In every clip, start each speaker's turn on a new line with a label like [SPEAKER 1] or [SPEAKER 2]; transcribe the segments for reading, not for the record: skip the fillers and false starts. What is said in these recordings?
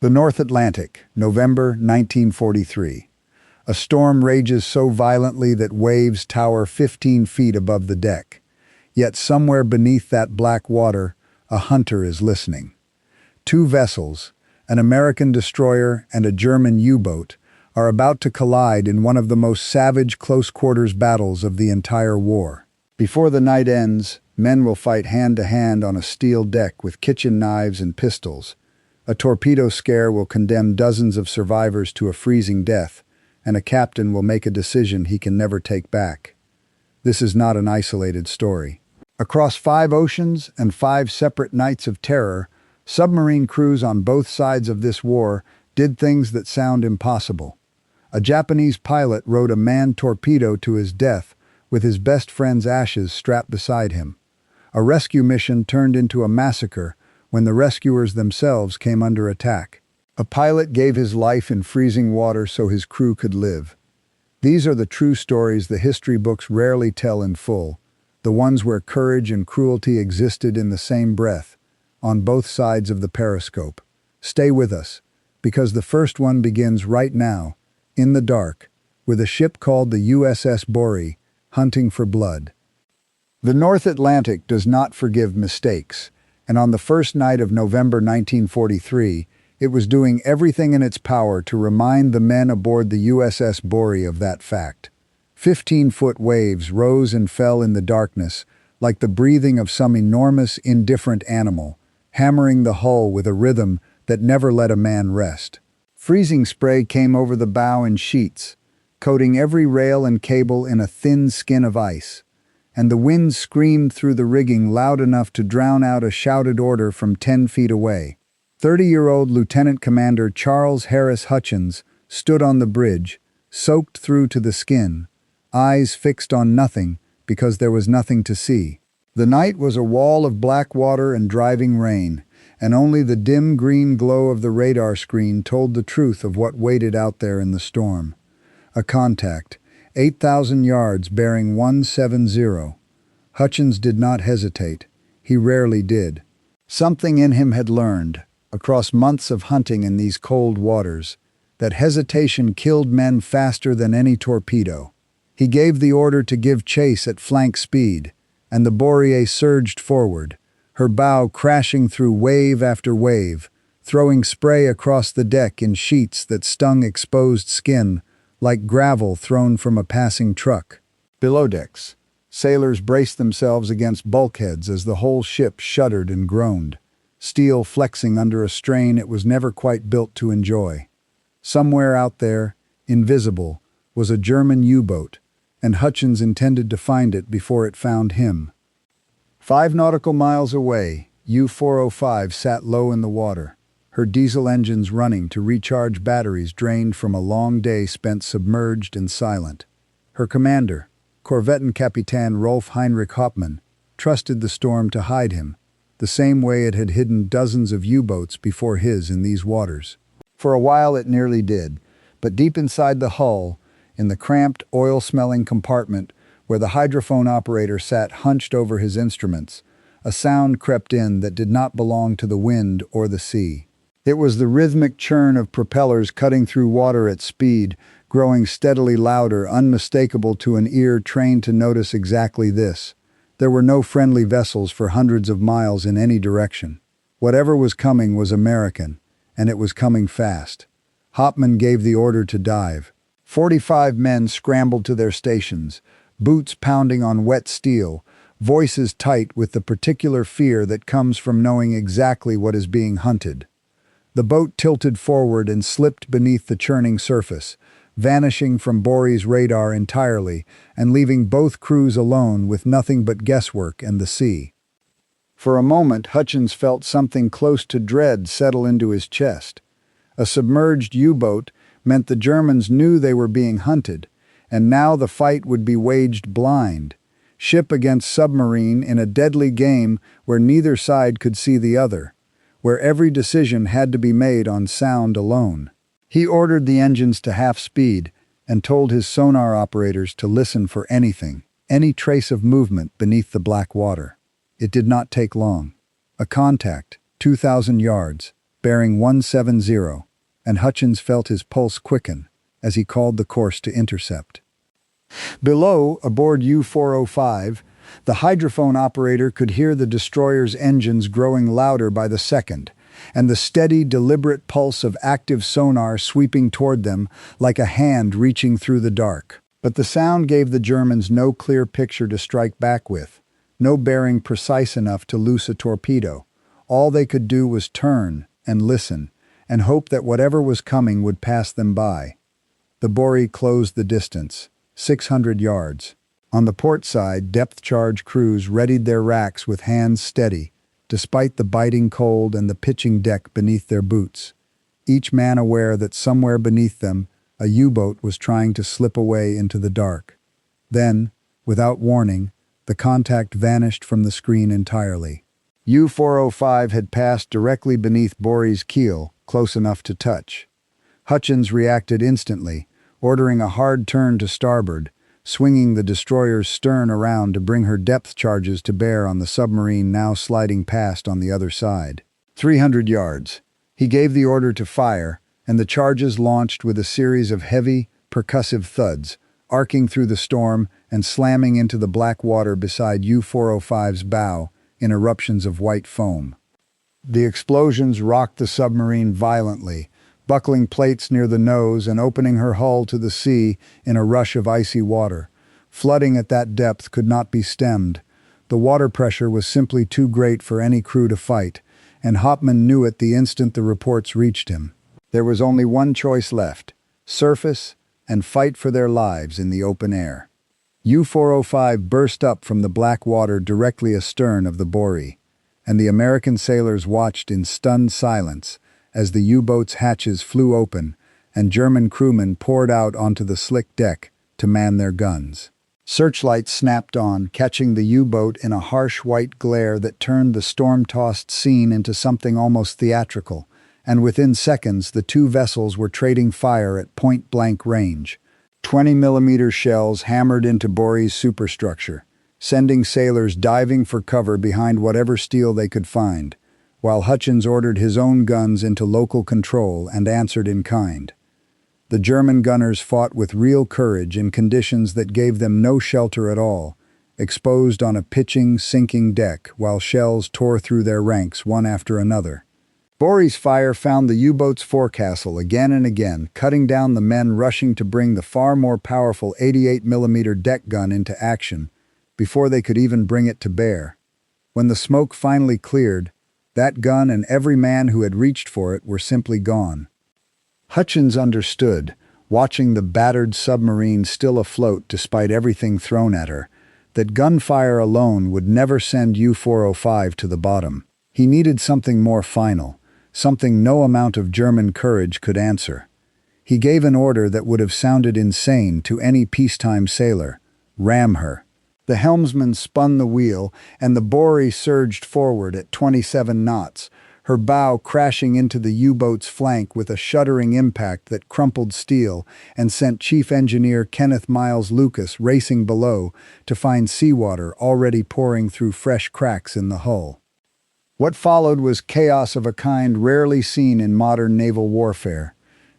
[SPEAKER 1] The North Atlantic, November 1943. A storm rages so violently that waves tower 15 feet above the deck. Yet somewhere beneath that black water, a hunter is listening. Two vessels, an American destroyer and a German U-boat, are about to collide in one of the most savage close-quarters battles of the entire war. Before the night ends, men will fight hand-to-hand on a steel deck with kitchen knives and pistols. A torpedo scare will condemn dozens of survivors to a freezing death, and a captain will make a decision he can never take back. This is not an isolated story. Across 5 oceans and 5 separate nights of terror, submarine crews on both sides of this war did things that sound impossible. A Japanese pilot rode a manned torpedo to his death with his best friend's ashes strapped beside him. A rescue mission turned into a massacre when the rescuers themselves came under attack. A pilot gave his life in freezing water so his crew could live. These are the true stories the history books rarely tell in full, the ones where courage and cruelty existed in the same breath, on both sides of the periscope. Stay with us, because the first one begins right now, in the dark, with a ship called the USS Borie, hunting for blood. The North Atlantic does not forgive mistakes, and on the first night of November 1943, it was doing everything in its power to remind the men aboard the USS Borie of that fact. 15-foot waves rose and fell in the darkness, like the breathing of some enormous, indifferent animal, hammering the hull with a rhythm that never let a man rest. Freezing spray came over the bow in sheets, coating every rail and cable in a thin skin of ice, and the wind screamed through the rigging loud enough to drown out a shouted order from 10 feet away. 30-year-old Lieutenant Commander Charles Harris Hutchins stood on the bridge, soaked through to the skin, eyes fixed on nothing because there was nothing to see. The night was a wall of black water and driving rain, and only the dim green glow of the radar screen told the truth of what waited out there in the storm. A contact, 8,000 yards bearing 170. Hutchins did not hesitate. He rarely did. Something in him had learned, across months of hunting in these cold waters, that hesitation killed men faster than any torpedo. He gave the order to give chase at flank speed, and the Borie surged forward, her bow crashing through wave after wave, throwing spray across the deck in sheets that stung exposed skin like gravel thrown from a passing truck. Below decks, sailors braced themselves against bulkheads as the whole ship shuddered and groaned, steel flexing under a strain it was never quite built to enjoy. Somewhere out there, invisible, was a German U-boat, and Hutchins intended to find it before it found him. 5 nautical miles away, U-405 sat low in the water, her diesel engines running to recharge batteries drained from a long day spent submerged and silent. Her commander, Korvettenkapitän Rolf Heinrich Hauptmann, trusted the storm to hide him, the same way it had hidden dozens of U-boats before his in these waters. For a while it nearly did, but deep inside the hull, in the cramped, oil-smelling compartment where the hydrophone operator sat hunched over his instruments, a sound crept in that did not belong to the wind or the sea. It was the rhythmic churn of propellers cutting through water at speed, growing steadily louder, unmistakable to an ear trained to notice exactly this. There were no friendly vessels for hundreds of miles in any direction. Whatever was coming was American, and it was coming fast. Hauptmann gave the order to dive. 45 men scrambled to their stations, boots pounding on wet steel, voices tight with the particular fear that comes from knowing exactly what is being hunted. The boat tilted forward and slipped beneath the churning surface, vanishing from Borie's radar entirely and leaving both crews alone with nothing but guesswork and the sea. For a moment, Hutchins felt something close to dread settle into his chest. A submerged U-boat meant the Germans knew they were being hunted, and now the fight would be waged blind, ship against submarine in a deadly game where neither side could see the other, where every decision had to be made on sound alone. He ordered the engines to half speed and told his sonar operators to listen for anything, any trace of movement beneath the black water. It did not take long. A contact, 2,000 yards, bearing 170, and Hutchins felt his pulse quicken as he called the course to intercept. Below, aboard U-405, the hydrophone operator could hear the destroyer's engines growing louder by the second, and the steady, deliberate pulse of active sonar sweeping toward them like a hand reaching through the dark. But the sound gave the Germans no clear picture to strike back with, no bearing precise enough to loose a torpedo. All they could do was turn and listen, and hope that whatever was coming would pass them by. The Borie closed the distance, 600 yards. On the port side, depth-charge crews readied their racks with hands steady, despite the biting cold and the pitching deck beneath their boots, each man aware that somewhere beneath them a U-boat was trying to slip away into the dark. Then, without warning, the contact vanished from the screen entirely. U-405 had passed directly beneath Borie's keel, close enough to touch. Hutchins reacted instantly, ordering a hard turn to starboard, swinging the destroyer's stern around to bring her depth charges to bear on the submarine now sliding past on the other side. 300 yards. He gave the order to fire, and the charges launched with a series of heavy, percussive thuds, arcing through the storm and slamming into the black water beside U-405's bow in eruptions of white foam. The explosions rocked the submarine violently, buckling plates near the nose and opening her hull to the sea in a rush of icy water. Flooding at that depth could not be stemmed. The water pressure was simply too great for any crew to fight, and Hauptmann knew it the instant the reports reached him. There was only one choice left: surface and fight for their lives in the open air. U-405 burst up from the black water directly astern of the Borie, and the American sailors watched in stunned silence as the U-boat's hatches flew open and German crewmen poured out onto the slick deck to man their guns. Searchlights snapped on, catching the U-boat in a harsh white glare that turned the storm-tossed scene into something almost theatrical, and within seconds the two vessels were trading fire at point-blank range. 20mm shells hammered into Borie's superstructure, sending sailors diving for cover behind whatever steel they could find, while Hutchins ordered his own guns into local control and answered in kind. The German gunners fought with real courage in conditions that gave them no shelter at all, exposed on a pitching, sinking deck while shells tore through their ranks one after another. Borie's fire found the U-boat's forecastle again and again, cutting down the men rushing to bring the far more powerful 88mm deck gun into action before they could even bring it to bear. When the smoke finally cleared, that gun and every man who had reached for it were simply gone. Hutchins understood, watching the battered submarine still afloat despite everything thrown at her, that gunfire alone would never send U-405 to the bottom. He needed something more final, something no amount of German courage could answer. He gave an order that would have sounded insane to any peacetime sailor: ram her. The helmsman spun the wheel, and the Borie surged forward at 27 knots, her bow crashing into the U-boat's flank with a shuddering impact that crumpled steel and sent Chief Engineer Kenneth Miles Lucas racing below to find seawater already pouring through fresh cracks in the hull. What followed was chaos of a kind rarely seen in modern naval warfare.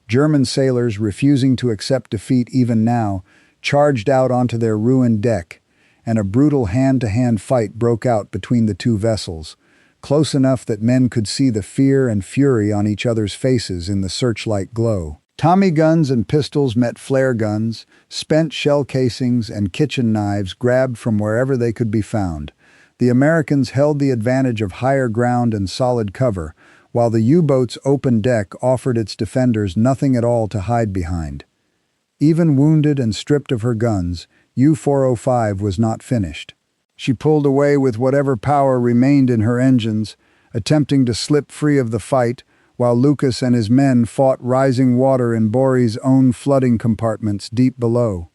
[SPEAKER 1] German sailors, refusing to accept defeat even now, charged out onto their ruined deck, and a brutal hand-to-hand fight broke out between the two vessels, close enough that men could see the fear and fury on each other's faces in the searchlight glow. Tommy guns and pistols met flare guns, spent shell casings and kitchen knives grabbed from wherever they could be found. The Americans held the advantage of higher ground and solid cover, while the U-boat's open deck offered its defenders nothing at all to hide behind. Even wounded and stripped of her guns, U-405 was not finished. She pulled away with whatever power remained in her engines, attempting to slip free of the fight, while Lucas and his men fought rising water in Borie's own flooding compartments deep below.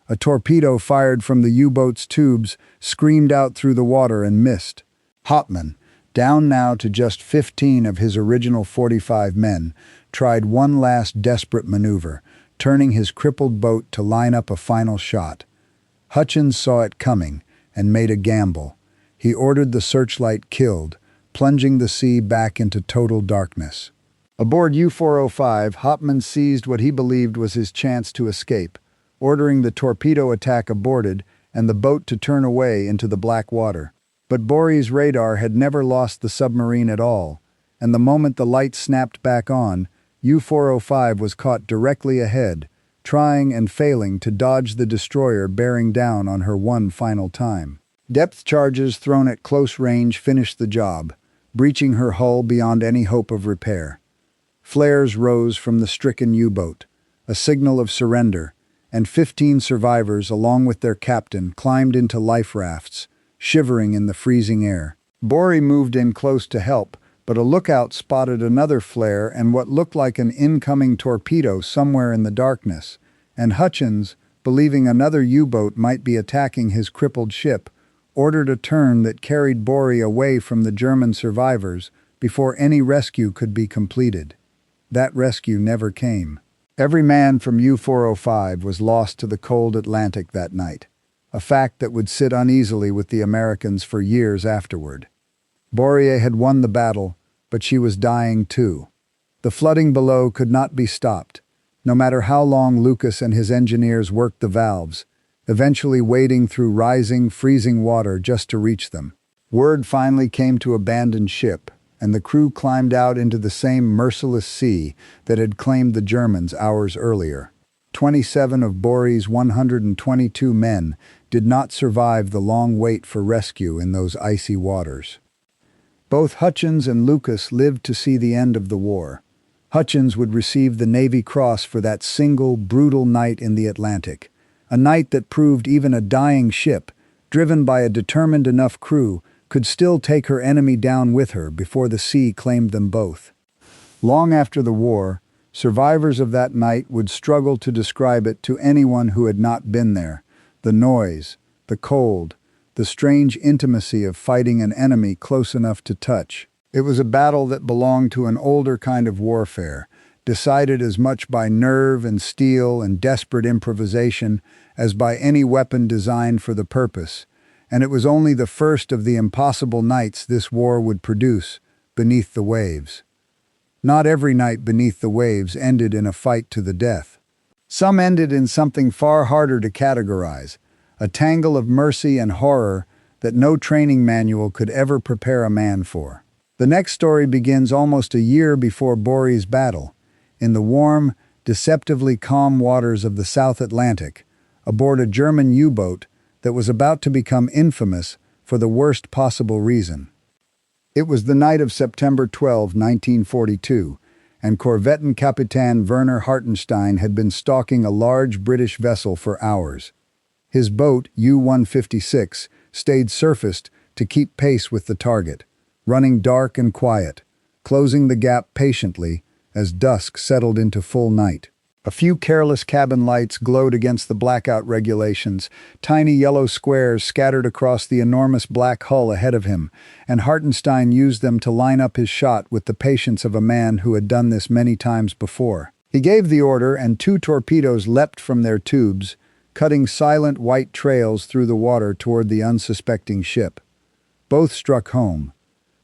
[SPEAKER 1] A torpedo fired from the U-boat's tubes screamed out through the water and missed. Hauptmann, down now to just 15 of his original 45 men, tried one last desperate maneuver, turning his crippled boat to line up a final shot. Hutchins saw it coming and made a gamble. He ordered the searchlight killed, plunging the sea back into total darkness. Aboard U-405, Hopman seized what he believed was his chance to escape, ordering the torpedo attack aborted and the boat to turn away into the black water. But Borie's radar had never lost the submarine at all, and the moment the lights snapped back on, U-405 was caught directly ahead, trying and failing to dodge the destroyer bearing down on her one final time. Depth charges thrown at close range finished the job, breaching her hull beyond any hope of repair. Flares rose from the stricken U-boat, a signal of surrender, and 15 survivors, along with their captain, climbed into life rafts, shivering in the freezing air. Borie moved in close to help, but a lookout spotted another flare and what looked like an incoming torpedo somewhere in the darkness, and Hutchins, believing another U-boat might be attacking his crippled ship, ordered a turn that carried Borie away from the German survivors before any rescue could be completed. That rescue never came. Every man from U-405 was lost to the cold Atlantic that night, a fact that would sit uneasily with the Americans for years afterward. Borie had won the battle, but she was dying too. The flooding below could not be stopped, no matter how long Lucas and his engineers worked the valves, eventually wading through rising, freezing water just to reach them. Word finally came to abandon ship, and the crew climbed out into the same merciless sea that had claimed the Germans hours earlier. 27 of Borie's 122 men did not survive the long wait for rescue in those icy waters. Both Hutchins and Lucas lived to see the end of the war. Hutchins would receive the Navy Cross for that single, brutal night in the Atlantic, a night that proved even a dying ship, driven by a determined enough crew, could still take her enemy down with her before the sea claimed them both. Long after the war, survivors of that night would struggle to describe it to anyone who had not been there. The noise, the cold, the strange intimacy of fighting an enemy close enough to touch. It was a battle that belonged to an older kind of warfare, decided as much by nerve and steel and desperate improvisation as by any weapon designed for the purpose, and it was only the first of the impossible nights this war would produce beneath the waves. Not every night beneath the waves ended in a fight to the death. Some ended in something far harder to categorize, a tangle of mercy and horror that no training manual could ever prepare a man for. The next story begins almost a year before Borie's battle, in the warm, deceptively calm waters of the South Atlantic, aboard a German U-boat that was about to become infamous for the worst possible reason. It was the night of September 12, 1942, and Korvettenkapitan Werner Hartenstein had been stalking a large British vessel for hours. His boat, U-156, stayed surfaced to keep pace with the target, running dark and quiet, closing the gap patiently as dusk settled into full night. A few careless cabin lights glowed against the blackout regulations, tiny yellow squares scattered across the enormous black hull ahead of him, and Hartenstein used them to line up his shot with the patience of a man who had done this many times before. He gave the order, and 2 torpedoes leapt from their tubes, cutting silent white trails through the water toward the unsuspecting ship. Both struck home.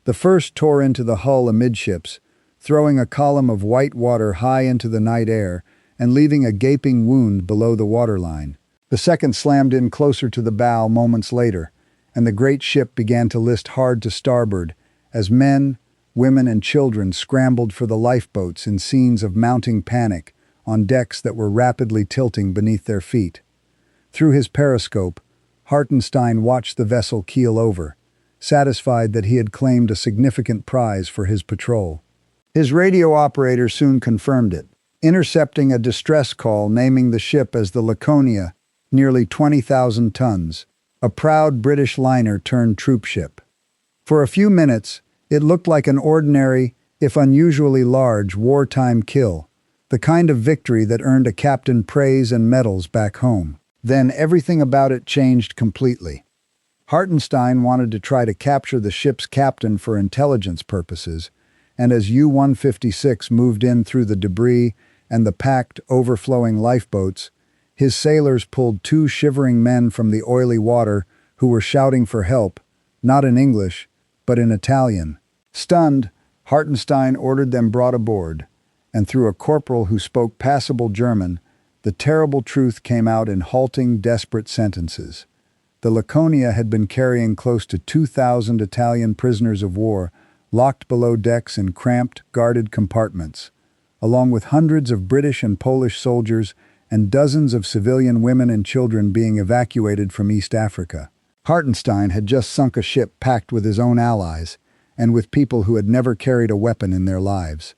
[SPEAKER 1] The first tore into the hull amidships, throwing a column of white water high into the night air, and leaving a gaping wound below the waterline. The second slammed in closer to the bow moments later, and the great ship began to list hard to starboard as men, women, and children scrambled for the lifeboats in scenes of mounting panic on decks that were rapidly tilting beneath their feet. Through his periscope, Hartenstein watched the vessel keel over, satisfied that he had claimed a significant prize for his patrol. His radio operator soon confirmed it, intercepting a distress call naming the ship as the Laconia, nearly 20,000 tons, a proud British liner turned troop ship. For a few minutes, it looked like an ordinary, if unusually large, wartime kill, the kind of victory that earned a captain praise and medals back home. Then everything about it changed completely. Hartenstein wanted to try to capture the ship's captain for intelligence purposes, and as U-156 moved in through the debris and the packed, overflowing lifeboats, his sailors pulled 2 shivering men from the oily water who were shouting for help, not in English, but in Italian. Stunned, Hartenstein ordered them brought aboard, and through a corporal who spoke passable German, the terrible truth came out in halting, desperate sentences. The Laconia had been carrying close to 2,000 Italian prisoners of war, locked below decks in cramped, guarded compartments, along with hundreds of British and Polish soldiers and dozens of civilian women and children being evacuated from East Africa. Hartenstein had just sunk a ship packed with his own allies and with people who had never carried a weapon in their lives.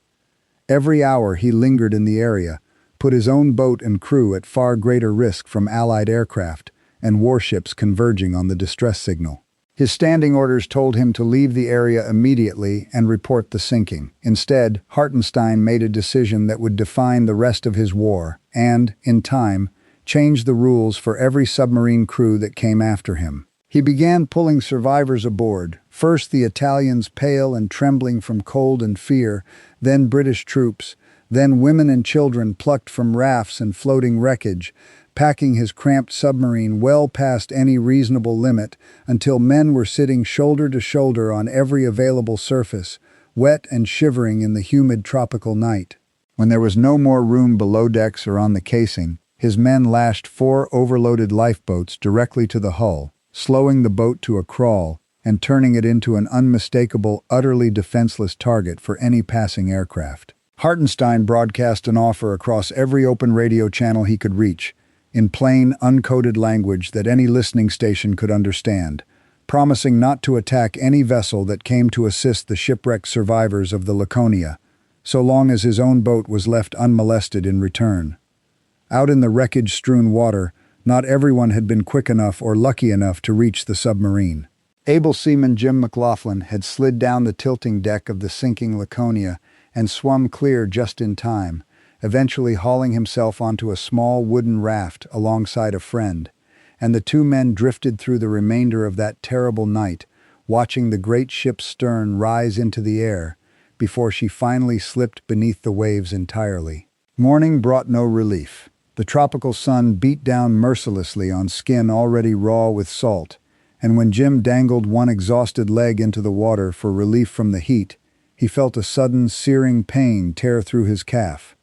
[SPEAKER 1] Every hour he lingered in the area, put his own boat and crew at far greater risk from Allied aircraft and warships converging on the distress signal. His standing orders told him to leave the area immediately and report the sinking. Instead, Hartenstein made a decision that would define the rest of his war and, in time, change the rules for every submarine crew that came after him. He began pulling survivors aboard, first the Italians pale and trembling from cold and fear, then British troops, then women and children plucked from rafts and floating wreckage, packing his cramped submarine well past any reasonable limit until men were sitting shoulder to shoulder on every available surface, wet and shivering in the humid tropical night. When there was no more room below decks or on the casing, his men lashed 4 overloaded lifeboats directly to the hull, slowing the boat to a crawl and turning it into an unmistakable, utterly defenseless target for any passing aircraft. Hartenstein broadcast an offer across every open radio channel he could reach, in plain, uncoded language that any listening station could understand, promising not to attack any vessel that came to assist the shipwrecked survivors of the Laconia, so long as his own boat was left unmolested in return. Out in the wreckage-strewn water, not everyone had been quick enough or lucky enough to reach the submarine. Able seaman Jim McLaughlin had slid down the tilting deck of the sinking Laconia and swum clear just in time, eventually hauling himself onto a small wooden raft alongside a friend, and the two men drifted through the remainder of that terrible night, watching the great ship's stern rise into the air before she finally slipped beneath the waves entirely. Morning brought no relief. The tropical sun beat down mercilessly on skin already raw with salt, and when Jim dangled one exhausted leg into the water for relief from the heat, he felt a sudden, searing pain tear through his calf.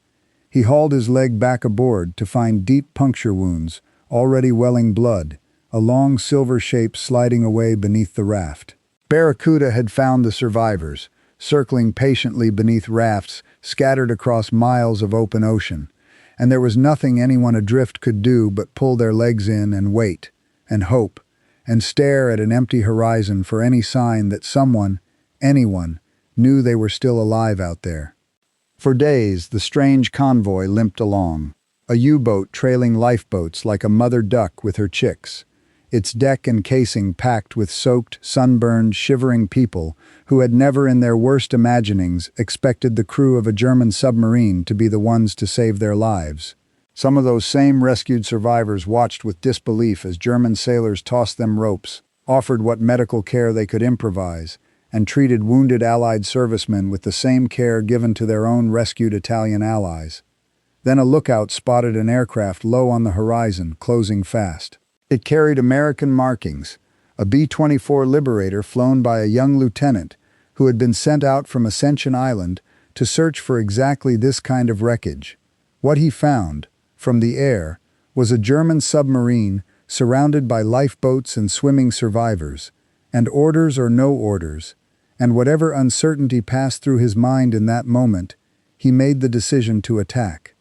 [SPEAKER 1] He hauled his leg back aboard to find deep puncture wounds, already welling blood, a long silver shape sliding away beneath the raft. Barracuda had found the survivors, circling patiently beneath rafts scattered across miles of open ocean, and there was nothing anyone adrift could do but pull their legs in and wait, and hope, and stare at an empty horizon for any sign that someone, anyone, knew they were still alive out there. For days, the strange convoy limped along, a U-boat trailing lifeboats like a mother duck with her chicks, its deck and casing packed with soaked, sunburned, shivering people who had never in their worst imaginings expected the crew of a German submarine to be the ones to save their lives. Some of those same rescued survivors watched with disbelief as German sailors tossed them ropes, offered what medical care they could improvise, and treated wounded Allied servicemen with the same care given to their own rescued Italian allies. Then a lookout spotted an aircraft low on the horizon, closing fast. It carried American markings, a B-24 Liberator flown by a young lieutenant who had been sent out from Ascension Island to search for exactly this kind of wreckage. What he found, from the air, was a German submarine surrounded by lifeboats and swimming survivors, and orders or no orders, and whatever uncertainty passed through his mind in that moment, he made the decision to attack.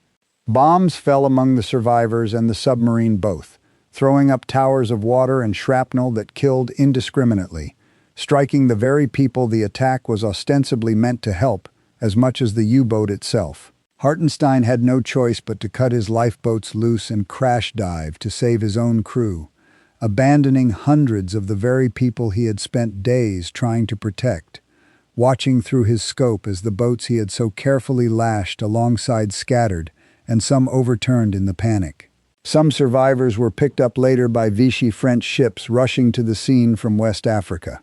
[SPEAKER 1] Bombs fell among the survivors and the submarine both, throwing up towers of water and shrapnel that killed indiscriminately, striking the very people the attack was ostensibly meant to help as much as the U-boat itself. Hartenstein had no choice but to cut his lifeboats loose and crash dive to save his own crew, abandoning hundreds of the very people he had spent days trying to protect, watching through his scope as the boats he had so carefully lashed alongside scattered and some overturned in the panic. Some survivors were picked up later by Vichy French ships rushing to the scene from West Africa.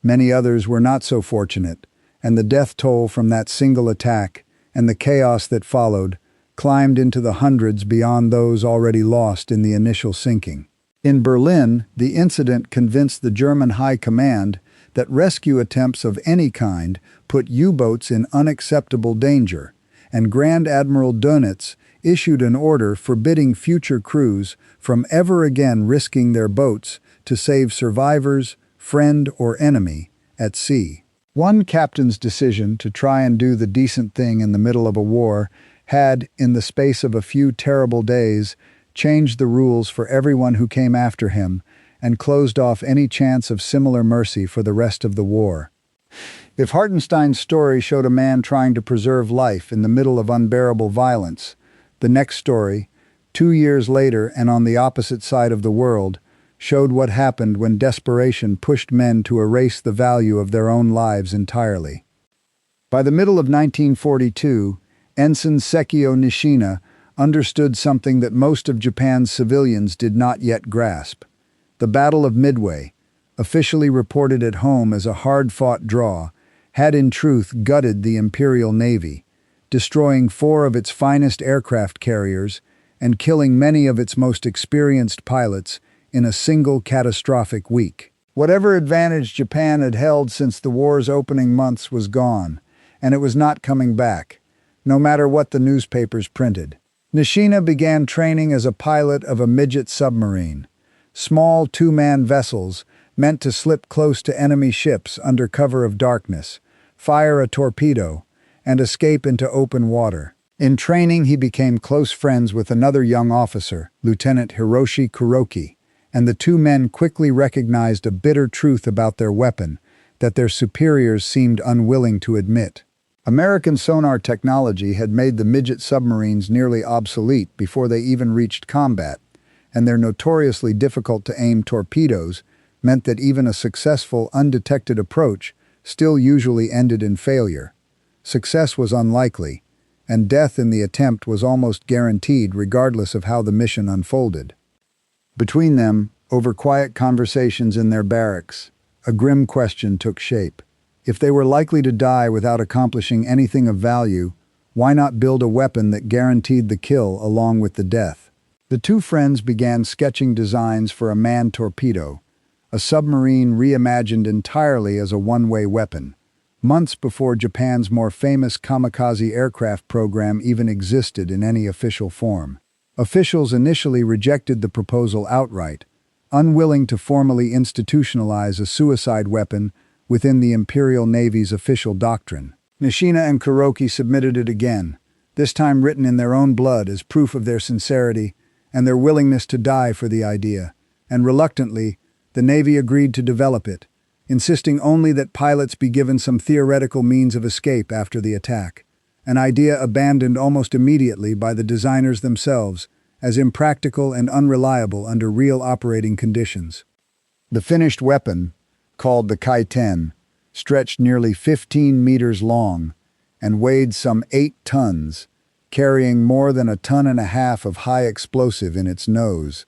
[SPEAKER 1] Many others were not so fortunate, and the death toll from that single attack and the chaos that followed climbed into the hundreds beyond those already lost in the initial sinking. In Berlin, the incident convinced the German High Command that rescue attempts of any kind put U-boats in unacceptable danger, and Grand Admiral Dönitz issued an order forbidding future crews from ever again risking their boats to save survivors, friend or enemy, at sea. One captain's decision to try and do the decent thing in the middle of a war had, in the space of a few terrible days, changed the rules for everyone who came after him and closed off any chance of similar mercy for the rest of the war. If Hartenstein's story showed a man trying to preserve life in the middle of unbearable violence, the next story, 2 years later and on the opposite side of the world, showed what happened when desperation pushed men to erase the value of their own lives entirely. By the middle of 1942, Ensign Sekio Nishina understood something that most of Japan's civilians did not yet grasp. The Battle of Midway, officially reported at home as a hard-fought draw, had in truth gutted the Imperial Navy, destroying 4 of its finest aircraft carriers and killing many of its most experienced pilots in a single catastrophic week. Whatever advantage Japan had held since the war's opening months was gone, and it was not coming back, no matter what the newspapers printed. Nishina began training as a pilot of a midget submarine, small 2-man vessels meant to slip close to enemy ships under cover of darkness, fire a torpedo, and escape into open water. In training, he became close friends with another young officer, Lieutenant Hiroshi Kuroki, and the 2 men quickly recognized a bitter truth about their weapon that their superiors seemed unwilling to admit. American sonar technology had made the midget submarines nearly obsolete before they even reached combat, and their notoriously difficult-to-aim torpedoes meant that even a successful, undetected approach still usually ended in failure. Success was unlikely, and death in the attempt was almost guaranteed regardless of how the mission unfolded. Between them, over quiet conversations in their barracks, a grim question took shape. If they were likely to die without accomplishing anything of value, why not build a weapon that guaranteed the kill along with the death? The 2 friends began sketching designs for a manned torpedo, a submarine reimagined entirely as a one-way weapon, months before Japan's more famous kamikaze aircraft program even existed in any official form. Officials initially rejected the proposal outright, unwilling to formally institutionalize a suicide weapon within the Imperial Navy's official doctrine. Nishina and Kuroki submitted it again, this time written in their own blood as proof of their sincerity and their willingness to die for the idea, and reluctantly, the Navy agreed to develop it, insisting only that pilots be given some theoretical means of escape after the attack, an idea abandoned almost immediately by the designers themselves as impractical and unreliable under real operating conditions. The finished weapon, called the Kai-10, stretched nearly 15 meters long and weighed some 8 tons, carrying more than 1.5 tons of high explosive in its nose,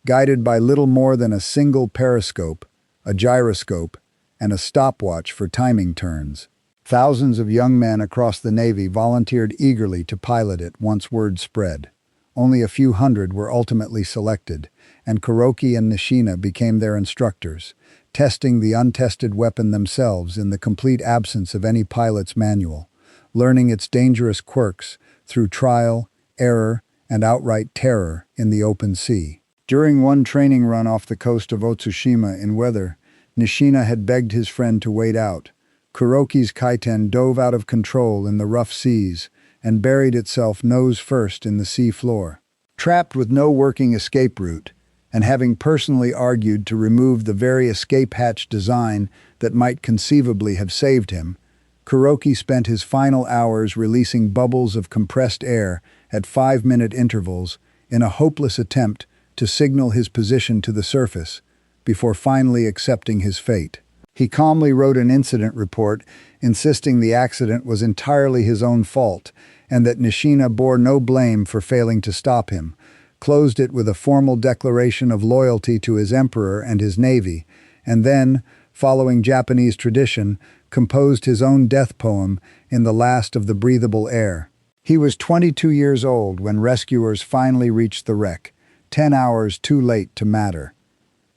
[SPEAKER 1] guided by little more than a single periscope, a gyroscope, and a stopwatch for timing turns. Thousands of young men across the Navy volunteered eagerly to pilot it once word spread. Only a few hundred were ultimately selected, and Kuroki and Nishina became their instructors, testing the untested weapon themselves in the complete absence of any pilot's manual, learning its dangerous quirks through trial, error, and outright terror in the open sea. During one training run off the coast of Otsushima in weather, Nishina had begged his friend to wait out. Kuroki's Kai-10 dove out of control in the rough seas and buried itself nose first in the sea floor. Trapped with no working escape route, and having personally argued to remove the very escape hatch design that might conceivably have saved him, Kuroki spent his final hours releasing bubbles of compressed air at 5-minute intervals in a hopeless attempt to signal his position to the surface, before finally accepting his fate. He calmly wrote an incident report, insisting the accident was entirely his own fault and that Nishina bore no blame for failing to stop him, closed it with a formal declaration of loyalty to his emperor and his navy, and then, following Japanese tradition, composed his own death poem in the last of the breathable air. He was 22 years old when rescuers finally reached the wreck, 10 hours too late to matter.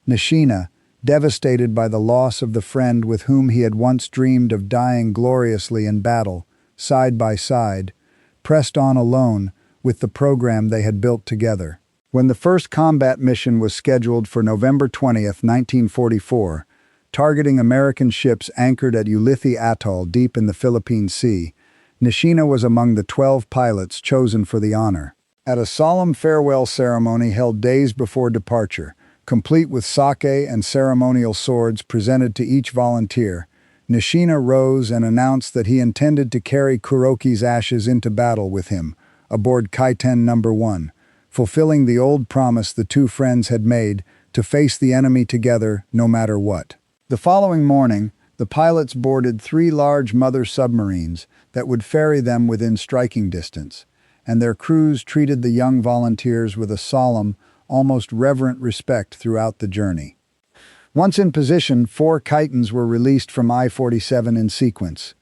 [SPEAKER 1] Nishina, devastated by the loss of the friend with whom he had once dreamed of dying gloriously in battle, side by side, pressed on alone with the program they had built together. When the first combat mission was scheduled for November 20th, 1944, targeting American ships anchored at Ulithi Atoll deep in the Philippine Sea, Nishina was among the 12 pilots chosen for the honor. At a solemn farewell ceremony held days before departure, complete with sake and ceremonial swords presented to each volunteer, Nishina rose and announced that he intended to carry Kuroki's ashes into battle with him, aboard Kaiten No. 1, fulfilling the old promise the two friends had made to face the enemy together no matter what. The following morning, the pilots boarded 3 large mother submarines that would ferry them within striking distance, and their crews treated the young volunteers with a solemn, almost reverent respect throughout the journey. Once in position, 4 Kaitens were released from I-47 in sequence,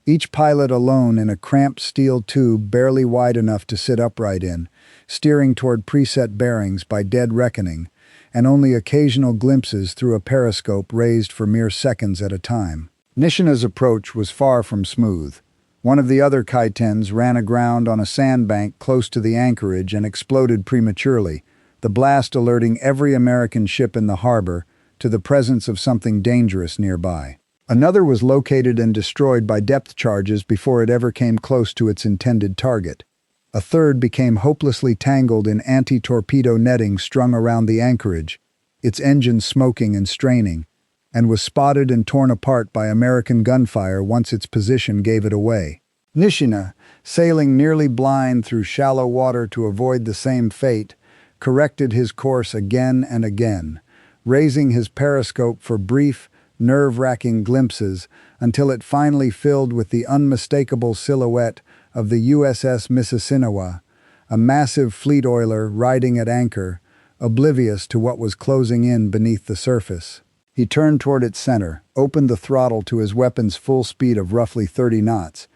[SPEAKER 1] each pilot alone in a cramped steel tube barely wide enough to sit upright in, steering toward preset bearings by dead reckoning, and only occasional glimpses through a periscope raised for mere seconds at a time. Nishina's approach was far from smooth. One of the other Kaitens ran aground on a sandbank close to the anchorage and exploded prematurely, the blast alerting every American ship in the harbor to the presence of something dangerous nearby. Another was located and destroyed by depth charges before it ever came close to its intended target. A third became hopelessly tangled in anti-torpedo netting strung around the anchorage, its engine smoking and straining, and was spotted and torn apart by American gunfire once its position gave it away. Nishina, sailing nearly blind through shallow water to avoid the same fate, corrected his course again and again, raising his periscope for brief, nerve-wracking glimpses until it finally filled with the unmistakable silhouette of the USS Mississinewa, a massive fleet oiler riding at anchor, oblivious to what was closing in beneath the surface. He turned toward its center, opened the throttle to his weapon's full speed of roughly 30 knots,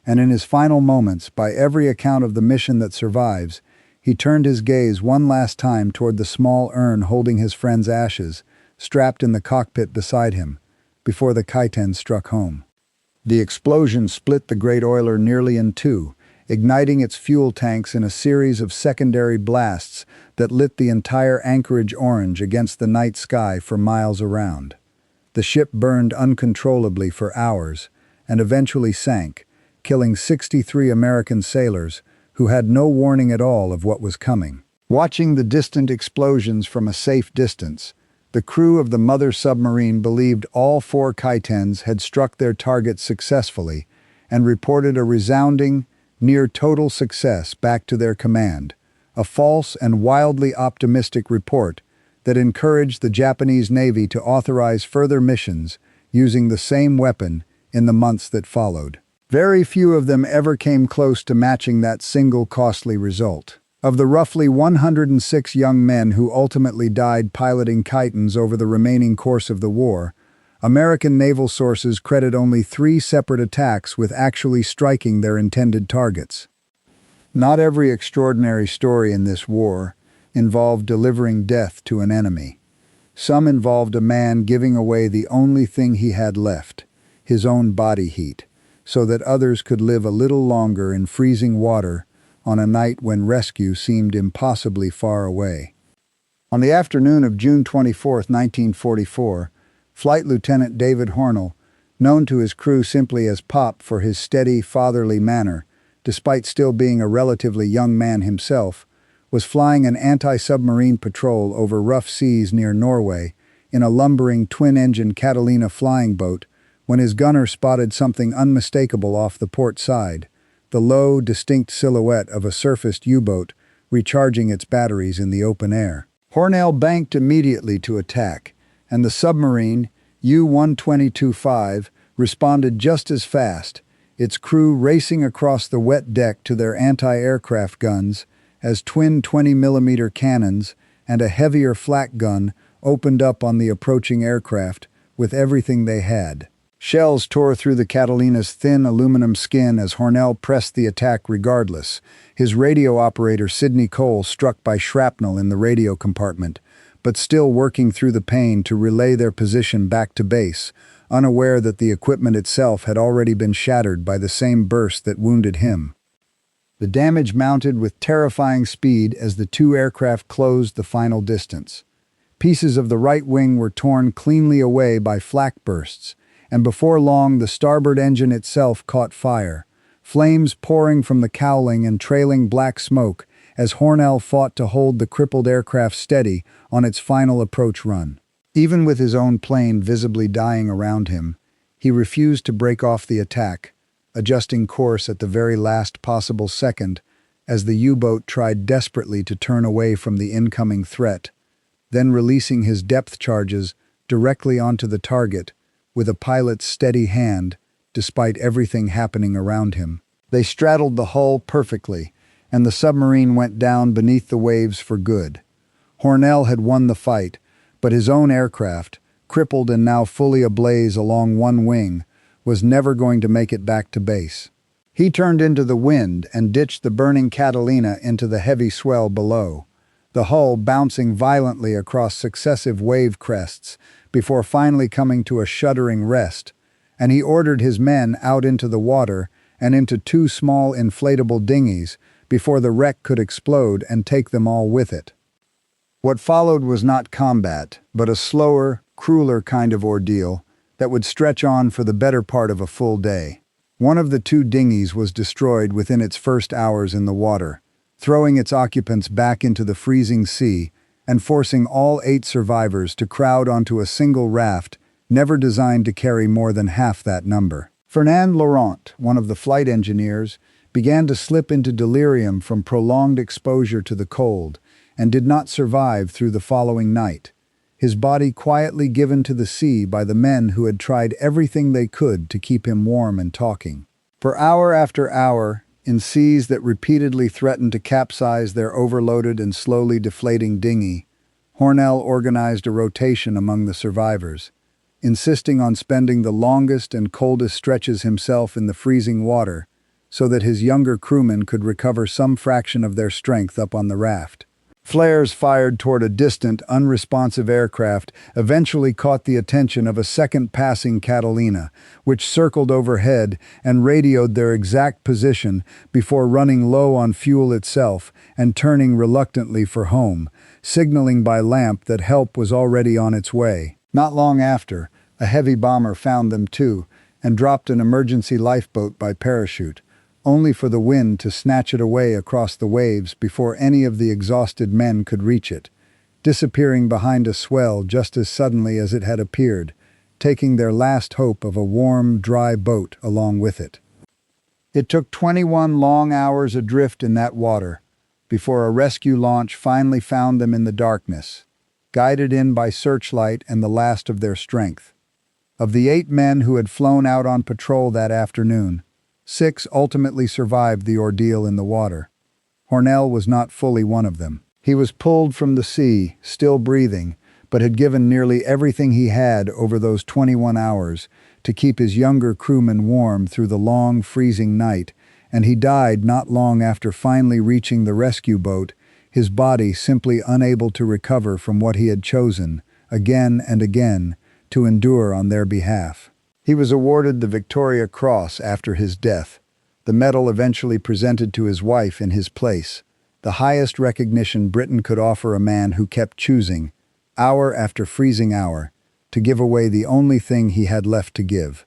[SPEAKER 1] and in his final moments, by every account of the mission that survives, he turned his gaze one last time toward the small urn holding his friend's ashes, strapped in the cockpit beside him, before the Kaiten struck home. The explosion split the great oiler nearly in two, igniting its fuel tanks in a series of secondary blasts that lit the entire anchorage orange against the night sky for miles around. The ship burned uncontrollably for hours and eventually sank, killing 63 American sailors who had no warning at all of what was coming. Watching the distant explosions from a safe distance, the crew of the mother submarine believed all 4 Kaitens had struck their targets successfully and reported a resounding, near-total success back to their command, a false and wildly optimistic report that encouraged the Japanese Navy to authorize further missions using the same weapon in the months that followed. Very few of them ever came close to matching that single costly result. Of the roughly 106 young men who ultimately died piloting Kaitens over the remaining course of the war, American naval sources credit only 3 separate attacks with actually striking their intended targets. Not every extraordinary story in this war involved delivering death to an enemy. Some involved a man giving away the only thing he had left, his own body heat, so that others could live a little longer in freezing water on a night when rescue seemed impossibly far away. On the afternoon of June 24, 1944, Flight Lieutenant David Hornell, known to his crew simply as Pop for his steady, fatherly manner, despite still being a relatively young man himself, was flying an anti-submarine patrol over rough seas near Norway in a lumbering twin-engine Catalina flying boat when his gunner spotted something unmistakable off the port side, the low, distinct silhouette of a surfaced U-boat recharging its batteries in the open air. Hornell banked immediately to attack, and the submarine, U-122-5, responded just as fast, its crew racing across the wet deck to their anti-aircraft guns as twin 20mm cannons and a heavier flak gun opened up on the approaching aircraft with everything they had. Shells tore through the Catalina's thin aluminum skin as Hornell pressed the attack regardless, his radio operator Sidney Cole struck by shrapnel in the radio compartment, but still working through the pain to relay their position back to base, unaware that the equipment itself had already been shattered by the same burst that wounded him. The damage mounted with terrifying speed as the two aircraft closed the final distance. Pieces of the right wing were torn cleanly away by flak bursts, and before long the starboard engine itself caught fire, flames pouring from the cowling and trailing black smoke as Hornell fought to hold the crippled aircraft steady on its final approach run. Even with his own plane visibly dying around him, he refused to break off the attack, adjusting course at the very last possible second as the U-boat tried desperately to turn away from the incoming threat, then releasing his depth charges directly onto the target with a pilot's steady hand despite everything happening around him. They straddled the hull perfectly, and the submarine went down beneath the waves for good. Hornell had won the fight, but his own aircraft, crippled and now fully ablaze along one wing, was never going to make it back to base. He turned into the wind and ditched the burning Catalina into the heavy swell below, the hull bouncing violently across successive wave crests before finally coming to a shuddering rest, and he ordered his men out into the water and into two small inflatable dinghies before the wreck could explode and take them all with it. What followed was not combat, but a slower, crueler kind of ordeal that would stretch on for the better part of a full day. One of the two dinghies was destroyed within its first hours in the water, throwing its occupants back into the freezing sea and forcing all 8 survivors to crowd onto a single raft never designed to carry more than half that number. Fernand Laurent, one of the flight engineers, began to slip into delirium from prolonged exposure to the cold and did not survive through the following night, his body quietly given to the sea by the men who had tried everything they could to keep him warm and talking. For hour after hour, in seas that repeatedly threatened to capsize their overloaded and slowly deflating dinghy, Hornell organized a rotation among the survivors, insisting on spending the longest and coldest stretches himself in the freezing water so that his younger crewmen could recover some fraction of their strength up on the raft. Flares fired toward a distant, unresponsive aircraft eventually caught the attention of a second passing Catalina, which circled overhead and radioed their exact position before running low on fuel itself and turning reluctantly for home, signaling by lamp that help was already on its way. Not long after, a heavy bomber found them too and dropped an emergency lifeboat by parachute, only for the wind to snatch it away across the waves before any of the exhausted men could reach it, disappearing behind a swell just as suddenly as it had appeared, taking their last hope of a warm, dry boat along with it. It took 21 long hours adrift in that water before a rescue launch finally found them in the darkness, guided in by searchlight and the last of their strength. Of the 8 men who had flown out on patrol that afternoon, 6 ultimately survived the ordeal in the water. Hornell was not fully one of them. He was pulled from the sea, still breathing, but had given nearly everything he had over those 21 hours to keep his younger crewmen warm through the long, freezing night, and he died not long after finally reaching the rescue boat, his body simply unable to recover from what he had chosen, again and again, to endure on their behalf. He was awarded the Victoria Cross after his death, the medal eventually presented to his wife in his place, the highest recognition Britain could offer a man who kept choosing, hour after freezing hour, to give away the only thing he had left to give.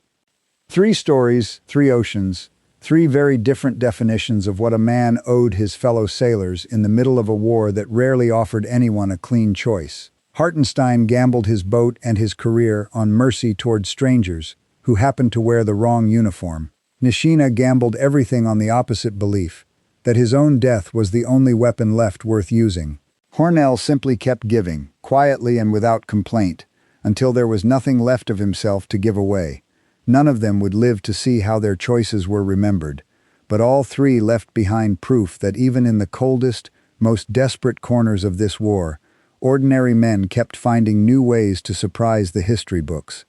[SPEAKER 1] 3 stories, 3 oceans, 3 very different definitions of what a man owed his fellow sailors in the middle of a war that rarely offered anyone a clean choice. Hartenstein gambled his boat and his career on mercy toward strangers who happened to wear the wrong uniform. Nishina gambled everything on the opposite belief, that his own death was the only weapon left worth using. Hornell simply kept giving, quietly and without complaint, until there was nothing left of himself to give away. None of them would live to see how their choices were remembered, but all 3 left behind proof that even in the coldest, most desperate corners of this war, ordinary men kept finding new ways to surprise the history books.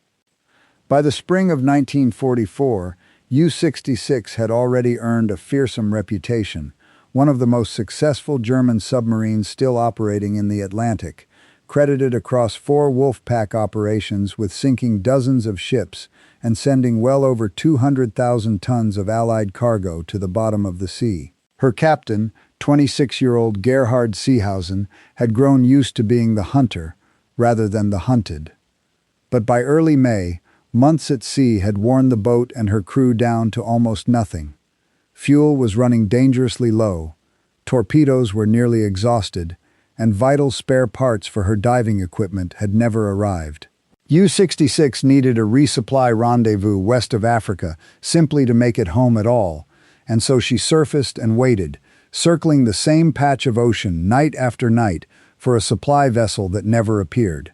[SPEAKER 1] By the spring of 1944, U-66 had already earned a fearsome reputation, one of the most successful German submarines still operating in the Atlantic, credited across 4 Wolfpack operations with sinking dozens of ships and sending well over 200,000 tons of Allied cargo to the bottom of the sea. Her captain, 26-year-old Gerhard Seehausen, had grown used to being the hunter rather than the hunted. But by early May, months at sea had worn the boat and her crew down to almost nothing. Fuel was running dangerously low, torpedoes were nearly exhausted, and vital spare parts for her diving equipment had never arrived. U-66 needed a resupply rendezvous west of Africa simply to make it home at all, and so she surfaced and waited, circling the same patch of ocean night after night for a supply vessel that never appeared.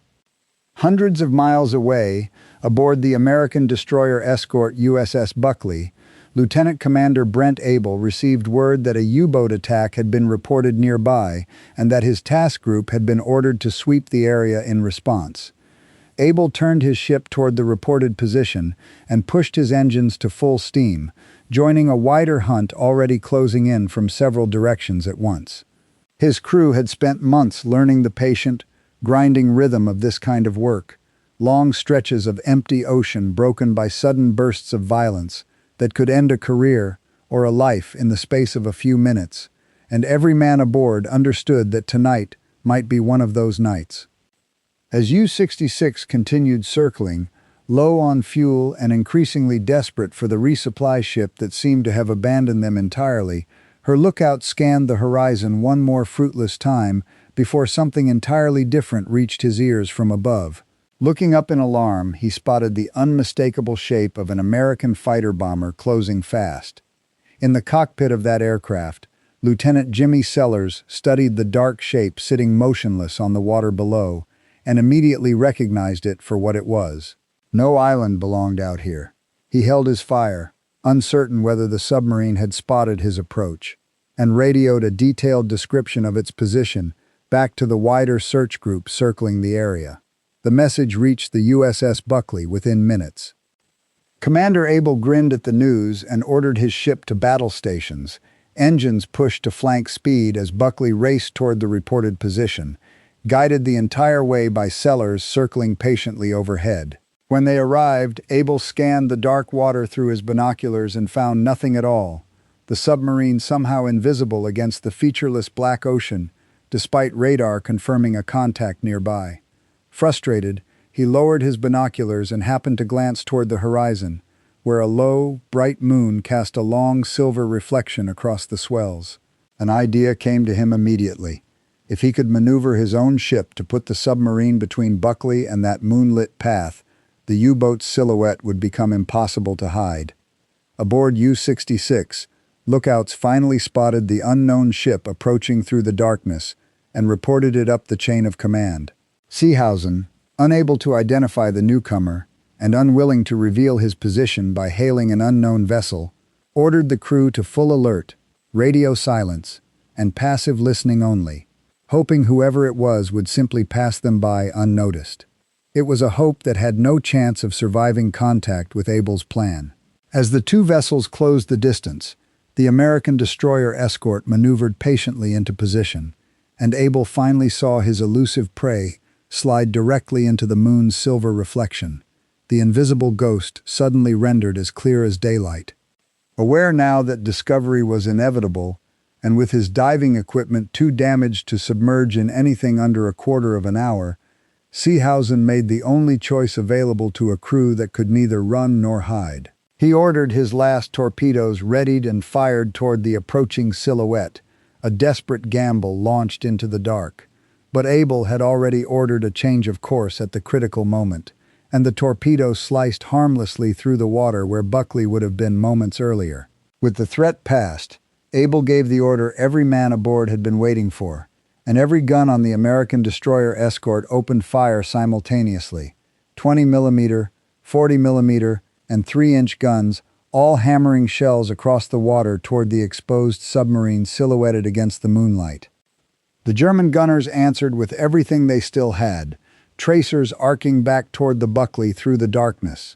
[SPEAKER 1] Hundreds of miles away, aboard the American destroyer escort USS Buckley, Lieutenant Commander Brent Abel received word that a U-boat attack had been reported nearby and that his task group had been ordered to sweep the area in response. Abel turned his ship toward the reported position and pushed his engines to full steam, joining a wider hunt already closing in from several directions at once. His crew had spent months learning the patient, grinding rhythm of this kind of work, long stretches of empty ocean broken by sudden bursts of violence that could end a career or a life in the space of a few minutes, and every man aboard understood that tonight might be one of those nights. As U-66 continued circling, low on fuel and increasingly desperate for the resupply ship that seemed to have abandoned them entirely, her lookout scanned the horizon one more fruitless time before something entirely different reached his ears from above. Looking up in alarm, he spotted the unmistakable shape of an American fighter bomber closing fast. In the cockpit of that aircraft, Lieutenant Jimmy Sellers studied the dark shape sitting motionless on the water below and immediately recognized it for what it was. No island belonged out here. He held his fire, uncertain whether the submarine had spotted his approach, and radioed a detailed description of its position back to the wider search group circling the area. The message reached the USS Buckley within minutes. Commander Abel grinned at the news and ordered his ship to battle stations, engines pushed to flank speed as Buckley raced toward the reported position, guided the entire way by Sellers circling patiently overhead. When they arrived, Abel scanned the dark water through his binoculars and found nothing at all, the submarine somehow invisible against the featureless black ocean, despite radar confirming a contact nearby. Frustrated, he lowered his binoculars and happened to glance toward the horizon, where a low, bright moon cast a long silver reflection across the swells. An idea came to him immediately. If he could maneuver his own ship to put the submarine between Buckley and that moonlit path, the U-boat's silhouette would become impossible to hide. Aboard U-66, lookouts finally spotted the unknown ship approaching through the darkness and reported it up the chain of command. Seehausen, unable to identify the newcomer and unwilling to reveal his position by hailing an unknown vessel, ordered the crew to full alert, radio silence, and passive listening only, hoping whoever it was would simply pass them by unnoticed. It was a hope that had no chance of surviving contact with Abel's plan. As the two vessels closed the distance, the American destroyer escort maneuvered patiently into position, and Abel finally saw his elusive prey slide directly into the moon's silver reflection, the invisible ghost suddenly rendered as clear as daylight. Aware now that discovery was inevitable, and with his diving equipment too damaged to submerge in anything under a quarter of an hour, Seehausen made the only choice available to a crew that could neither run nor hide. He ordered his last torpedoes readied and fired toward the approaching silhouette, a desperate gamble launched into the dark. But Abel had already ordered a change of course at the critical moment, and the torpedo sliced harmlessly through the water where Buckley would have been moments earlier. With the threat past, Abel gave the order every man aboard had been waiting for, and every gun on the American destroyer escort opened fire simultaneously. 20mm, 40mm, and 3-inch guns, all hammering shells across the water toward the exposed submarine silhouetted against the moonlight. The German gunners answered with everything they still had, tracers arcing back toward the Buckley through the darkness.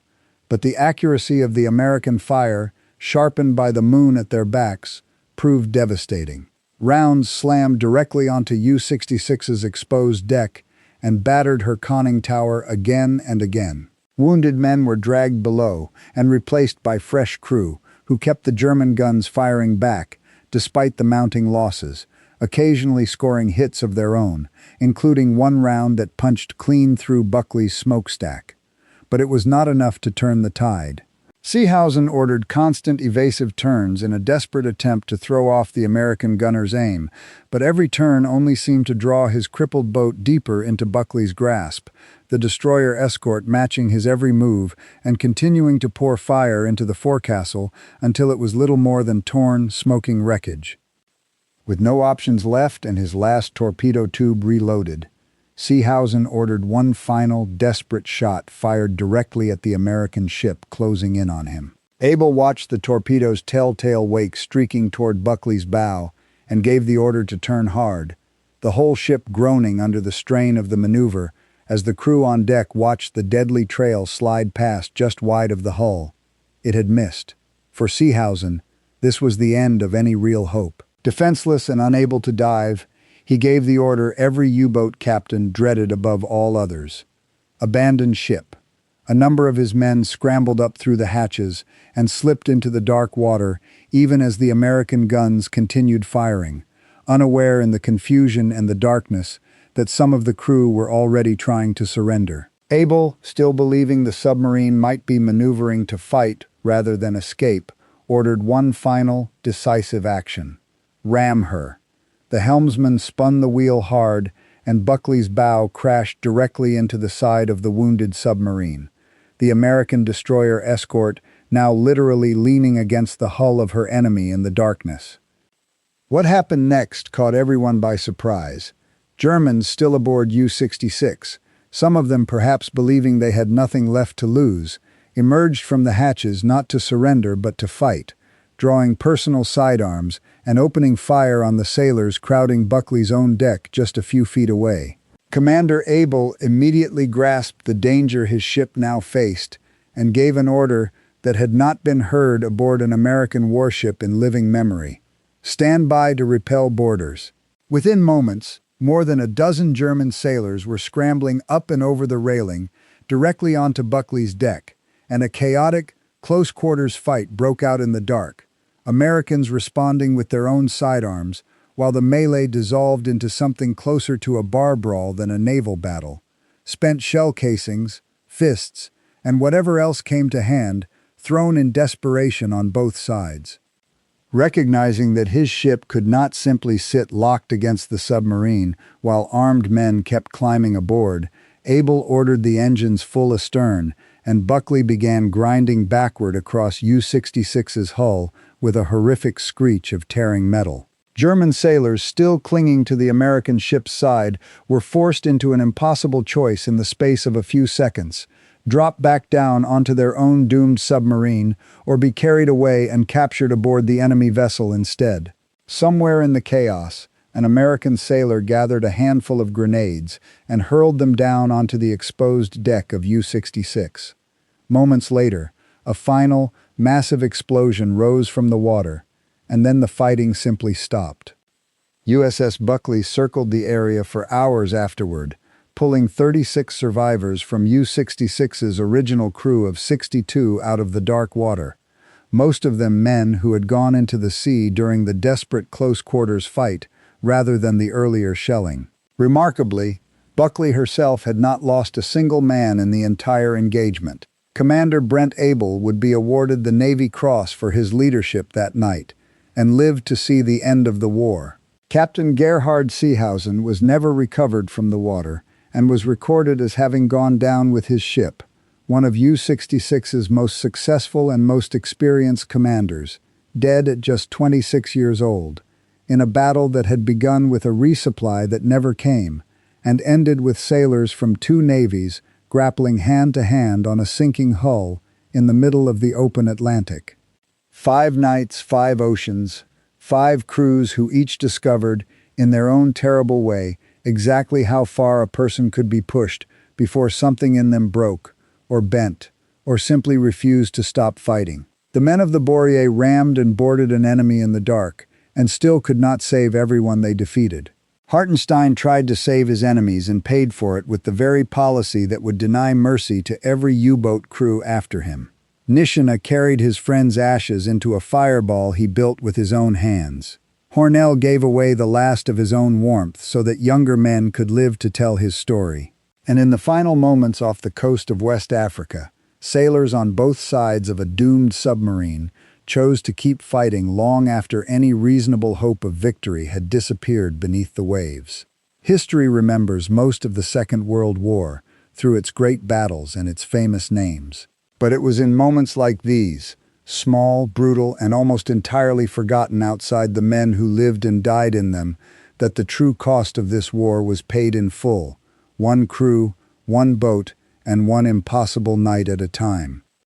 [SPEAKER 1] But the accuracy of the American fire, sharpened by the moon at their backs, proved devastating. Rounds slammed directly onto U-66's exposed deck, and battered her conning tower again and again. Wounded men were dragged below and replaced by fresh crew, who kept the German guns firing back, despite the mounting losses, occasionally scoring hits of their own, including one round that punched clean through Buckley's smokestack. But it was not enough to turn the tide. Seehausen ordered constant evasive turns in a desperate attempt to throw off the American gunner's aim, but every turn only seemed to draw his crippled boat deeper into Buckley's grasp, the destroyer escort matching his every move and continuing to pour fire into the forecastle until it was little more than torn, smoking wreckage. With no options left and his last torpedo tube reloaded, Seehausen ordered one final, desperate shot fired directly at the American ship closing in on him. Abel watched the torpedo's telltale wake streaking toward Buckley's bow and gave the order to turn hard, the whole ship groaning under the strain of the maneuver as the crew on deck watched the deadly trail slide past just wide of the hull. It had missed. For Seehausen, this was the end of any real hope. Defenseless and unable to dive, he gave the order every U-boat captain dreaded above all others. Abandon ship. A number of his men scrambled up through the hatches and slipped into the dark water even as the American guns continued firing, unaware in the confusion and the darkness that some of the crew were already trying to surrender. Abel, still believing the submarine might be maneuvering to fight rather than escape, ordered one final, decisive action. Ram her. The helmsman spun the wheel hard, and Buckley's bow crashed directly into the side of the wounded submarine, the American destroyer escort now literally leaning against the hull of her enemy in the darkness. What happened next caught everyone by surprise. Germans still aboard U-66, some of them perhaps believing they had nothing left to lose, emerged from the hatches not to surrender but to fight, drawing personal sidearms and opening fire on the sailors crowding Buckley's own deck just a few feet away. Commander Abel immediately grasped the danger his ship now faced and gave an order that had not been heard aboard an American warship in living memory. Stand by to repel boarders. Within moments, more than a dozen German sailors were scrambling up and over the railing, directly onto Buckley's deck, and a chaotic, close-quarters fight broke out in the dark, Americans responding with their own sidearms, while the melee dissolved into something closer to a bar brawl than a naval battle. Spent shell casings, fists, and whatever else came to hand, thrown in desperation on both sides. Recognizing that his ship could not simply sit locked against the submarine while armed men kept climbing aboard, Abel ordered the engines full astern, and Buckley began grinding backward across U-66's hull with a horrific screech of tearing metal. German sailors, still clinging to the American ship's side, were forced into an impossible choice in the space of a few seconds: drop back down onto their own doomed submarine or be carried away and captured aboard the enemy vessel instead. Somewhere in the chaos, an American sailor gathered a handful of grenades and hurled them down onto the exposed deck of U-66. Moments later, a final, massive explosion rose from the water, and then the fighting simply stopped. USS Buckley circled the area for hours afterward, pulling 36 survivors from U-66's original crew of 62 out of the dark water, most of them men who had gone into the sea during the desperate close-quarters fight rather than the earlier shelling. Remarkably, Buckley herself had not lost a single man in the entire engagement. Commander Brent Abel would be awarded the Navy Cross for his leadership that night, and lived to see the end of the war. Captain Gerhard Seehausen was never recovered from the water, and was recorded as having gone down with his ship, one of U-66's most successful and most experienced commanders, dead at just 26 years old, in a battle that had begun with a resupply that never came, and ended with sailors from two navies grappling hand-to-hand on a sinking hull in the middle of the open Atlantic. 5 nights, 5 oceans, 5 crews who each discovered, in their own terrible way, exactly how far a person could be pushed before something in them broke, or bent, or simply refused to stop fighting. The men of the Borie rammed and boarded an enemy in the dark, and still could not save everyone they defeated. Hartenstein tried to save his enemies and paid for it with the very policy that would deny mercy to every U-boat crew after him. Nishina carried his friend's ashes into a fireball he built with his own hands. Hornell gave away the last of his own warmth so that younger men could live to tell his story. And in the final moments off the coast of West Africa, sailors on both sides of a doomed submarine chose to keep fighting long after any reasonable hope of victory had disappeared beneath the waves. History remembers most of the Second World War through its great battles and its famous names. But it was in moments like these, small, brutal, and almost entirely forgotten outside the men who lived and died in them, that the true cost of this war was paid in full, one crew, one boat, and one impossible night at a time.